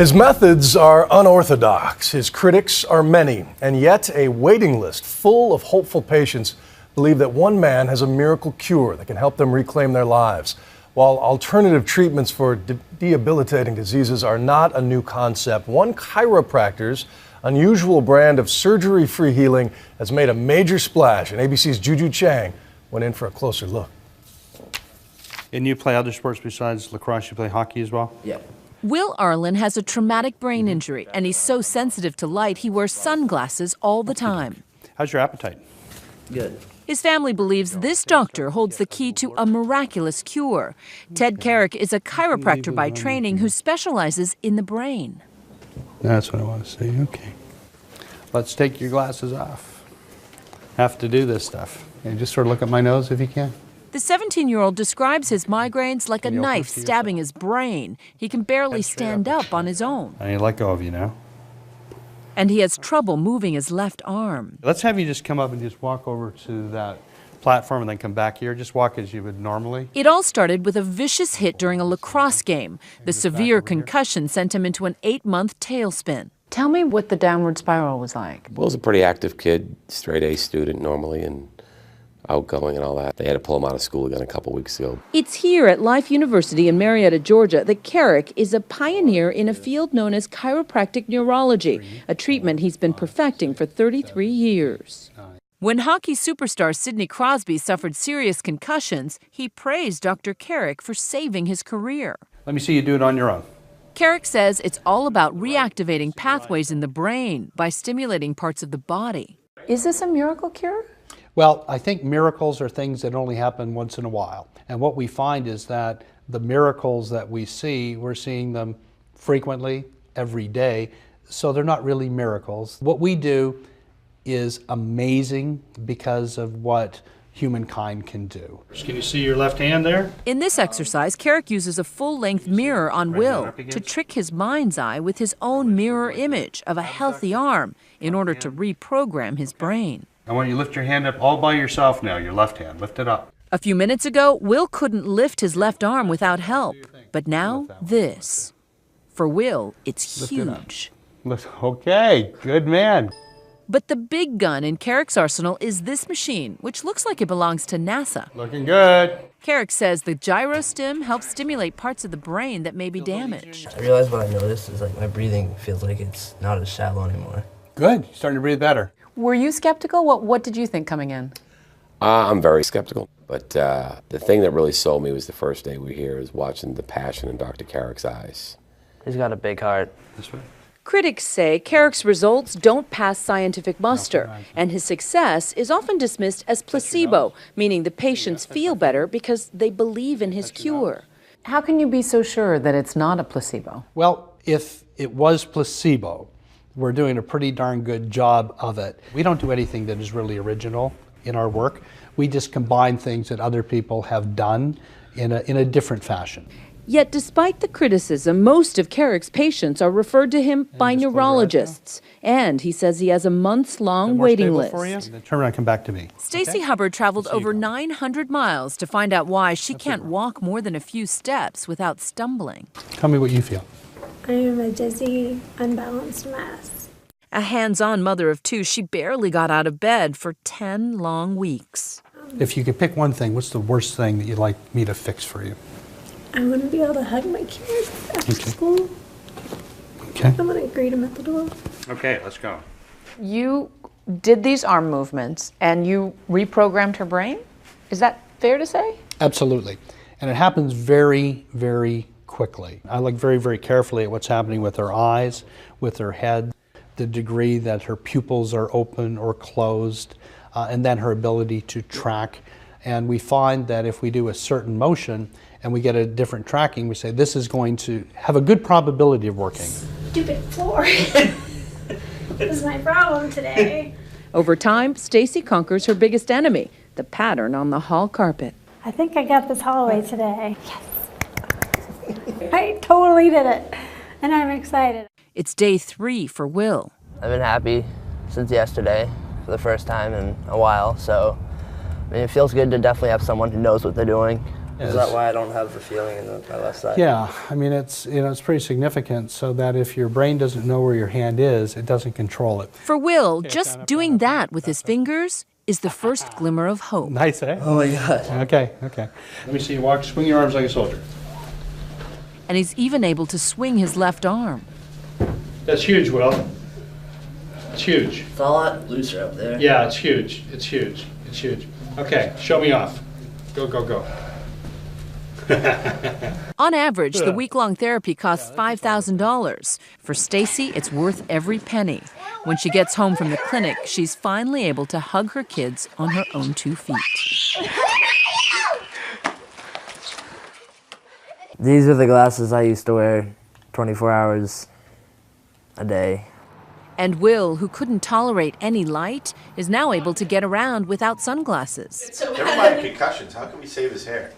His methods are unorthodox, his critics are many, and yet a waiting list full of hopeful patients believe that one man has a miracle cure that can help them reclaim their lives. While alternative treatments for debilitating diseases are not a new concept, one chiropractor's unusual brand of surgery-free healing has made a major splash, and ABC's Juju Chang went in for a closer look. And you play other sports besides lacrosse? You play hockey as well? Yeah. Will Arlen has a traumatic brain injury, and he's so sensitive to light he wears sunglasses all the time. How's your appetite? Good. His family believes this doctor holds the key to a miraculous cure. Ted Carrick is a chiropractor by training who specializes in the brain. That's what I want to see. Okay. Let's take your glasses off. Have to do this stuff. And just sort of look at my nose if you can. The 17-year-old describes his migraines like a knife stabbing his brain. He can barely stand up on his own. I need to let go of you now. And he has trouble moving his left arm. Let's have you just come up and just walk over to that platform and then come back here. Just walk as you would normally. It all started with a vicious hit during a lacrosse game. The severe concussion sent him into an 8-month tailspin. Tell me what the downward spiral was like. Will's a pretty active kid, straight A student normally, and outgoing and all that. They had to pull him out of school again a couple weeks ago. It's here at Life University in Marietta, Georgia, that Carrick is a pioneer in a field known as chiropractic neurology, a treatment he's been perfecting for 33 years. When hockey superstar Sidney Crosby suffered serious concussions, he praised Dr. Carrick for saving his career. Let me see you do it on your own. Carrick says it's all about reactivating pathways in the brain by stimulating parts of the body. Is this a miracle cure? Well, I think miracles are things that only happen once in a while. And what we find is that the miracles that we see, we're seeing them frequently, every day, so they're not really miracles. What we do is amazing because of what humankind can do. Can you see your left hand there? In this exercise, Carrick uses a full-length mirror on Will to trick his mind's eye with his own mirror image of a healthy arm in order to reprogram his brain. I want you to lift your hand up all by yourself now, your left hand. Lift it up. A few minutes ago, Will couldn't lift his left arm without help. But now, this. For Will, it's huge. Okay, good man. But the big gun in Carrick's arsenal is this machine, which looks like it belongs to NASA. Looking good. Carrick says the gyrostim helps stimulate parts of the brain that may be damaged. I realized what I noticed is like my breathing feels like it's not as shallow anymore. Good, you're starting to breathe better. Were you skeptical? What did you think coming in? I'm very skeptical, but the thing that really sold me was the first day we were here, is watching the passion in Dr. Carrick's eyes. He's got a big heart. This way. Critics say Carrick's results don't pass scientific muster, and his success is often dismissed as placebo, meaning the patients feel better because they believe in his cure. How can you be so sure that it's not a placebo? Well, if it was placebo, we're doing a pretty darn good job of it. We don't do anything that is really original in our work. We just combine things that other people have done in a different fashion. Yet despite the criticism, most of Carrick's patients are referred to him by neurologists. And he says he has a months-long waiting list. Turn around and come back to me. Stacey Hubbard traveled over 900 miles to find out why she can't walk more than a few steps without stumbling. Tell me what you feel. I am a dizzy, unbalanced mess. A hands-on mother of two, she barely got out of bed for 10 long weeks. If you could pick one thing, what's the worst thing that you'd like me to fix for you? I want to be able to hug my kids after school. Okay. I want to greet them at the door. Okay, let's go. You did these arm movements and you reprogrammed her brain? Is that fair to say? Absolutely. And it happens very, very quickly. I look very, very carefully at what's happening with her eyes, with her head, the degree that her pupils are open or closed, and then her ability to track. And we find that if we do a certain motion and we get a different tracking, we say this is going to have a good probability of working. Stupid floor. This is my problem today. Over time, Stacey conquers her biggest enemy, the pattern on the hall carpet. I think I got this hallway today. Yes. I totally did it. And I'm excited. It's day 3 for Will. I've been happy since yesterday for the first time in a while, so I mean, it feels good to definitely have someone who knows what they're doing Is that why I don't have the feeling in my left side? Yeah, I mean, it's pretty significant so that if your brain doesn't know where your hand is, it doesn't control it. For Will, just doing that with his fingers is the first glimmer of hope. Nice, eh? Oh my God. Okay. Let me see you walk, swing your arms like a soldier. And he's even able to swing his left arm. That's huge, Will. It's huge. It's a lot looser up there. Yeah, it's huge. It's huge. It's huge. Okay, show me off. Go. On average, the week-long therapy costs $5,000. For Stacy, it's worth every penny. When she gets home from the clinic, she's finally able to hug her kids on her own 2 feet. These are the glasses I used to wear 24 hours a day. And Will, who couldn't tolerate any light, is now able to get around without sunglasses. Never mind concussions. How can we save his hair?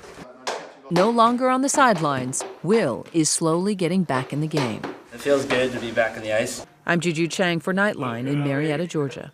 No longer on the sidelines, Will is slowly getting back in the game. It feels good to be back on the ice. I'm Juju Chang for Nightline in Marietta, Georgia.